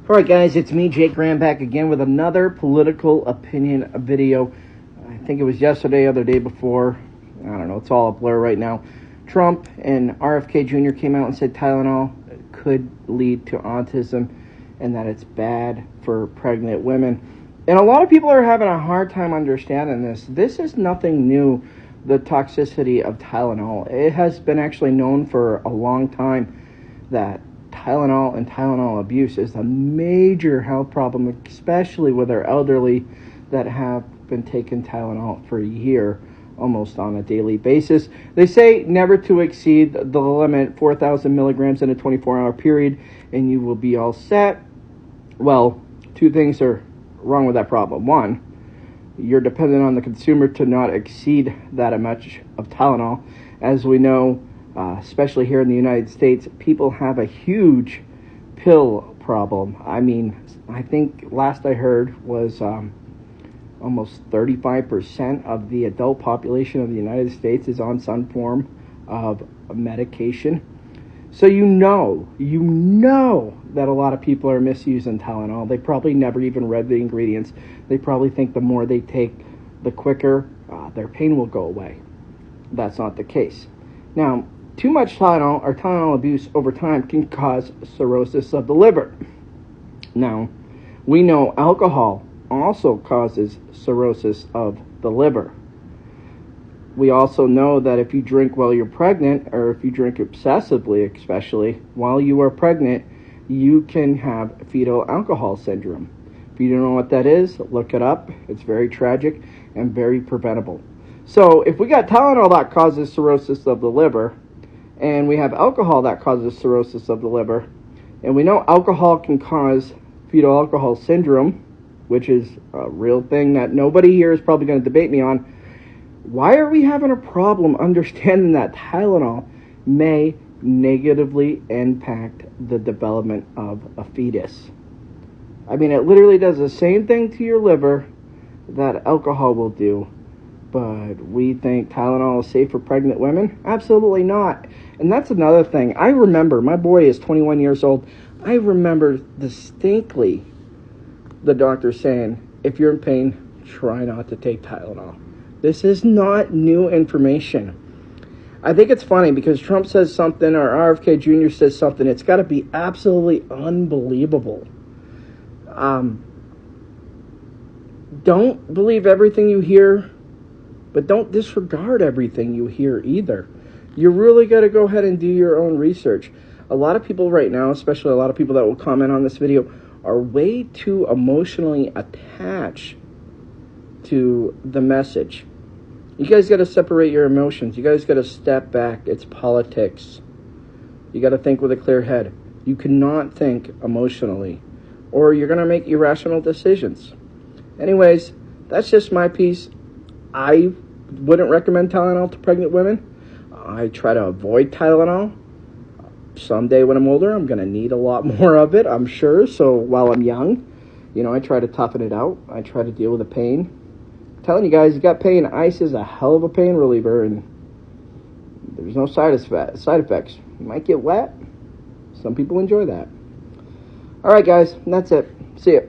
Alright guys, it's me, Jake Graham, back again with another political opinion video. I think it was yesterday or the day before. I don't know, it's all a blur right now. Trump and RFK Jr. came out and said Tylenol could lead to autism and that it's bad for pregnant women. And a lot of people are having a hard time understanding this. This is nothing new, the toxicity of Tylenol. It has been actually known for a long time that Tylenol and Tylenol abuse is a major health problem, especially with our elderly that have been taking Tylenol for a year, almost on a daily basis. They say never to exceed the limit, 4,000 milligrams in a 24-hour period, and you will be all set. Well, two things are wrong with that problem. One, you're dependent on the consumer to not exceed that much of Tylenol. As we know, especially here in the United States, people have a huge pill problem. I mean, I think last I heard was almost 35% of the adult population of the United States is on some form of medication. So you know that a lot of people are misusing Tylenol. They probably never even read the ingredients. They probably think the more they take, the quicker their pain will go away. That's not the case. Now, too much Tylenol or Tylenol abuse over time can cause cirrhosis of the liver. Now, we know alcohol also causes cirrhosis of the liver. We also know that if you drink while you're pregnant, or if you drink excessively, especially while you are pregnant, you can have fetal alcohol syndrome. If you don't know what that is, look it up. It's very tragic and very preventable. So if we got Tylenol that causes cirrhosis of the liver, and we have alcohol that causes cirrhosis of the liver, and we know alcohol can cause fetal alcohol syndrome, which is a real thing that nobody here is probably going to debate me on, why are we having a problem understanding that Tylenol may negatively impact the development of a fetus? I mean, it literally does the same thing to your liver that alcohol will do. But we think Tylenol is safe for pregnant women? Absolutely not. And that's another thing. I remember, my boy is 21 years old. I remember distinctly the doctor saying, if you're in pain, try not to take Tylenol. This is not new information. I think it's funny because Trump says something or RFK Jr. says something. It's got to be absolutely unbelievable. Don't believe everything you hear, but don't disregard everything you hear either. You really got to go ahead and do your own research. A lot of people right now, especially a lot of people that will comment on this video, are way too emotionally attached to the message. You guys got to separate your emotions. You guys got to step back. It's politics. You got to think with a clear head. You cannot think emotionally, or you're going to make irrational decisions. Anyways, that's just my piece. I wouldn't recommend Tylenol to pregnant women. I try to avoid Tylenol. Someday when I'm older, I'm going to need a lot more of it, I'm sure. So while I'm young, I try to toughen it out. I try to deal with the pain. I'm telling you guys, you got pain. Ice is a hell of a pain reliever, and there's no side effects. You might get wet. Some people enjoy that. All right, guys, that's it. See ya.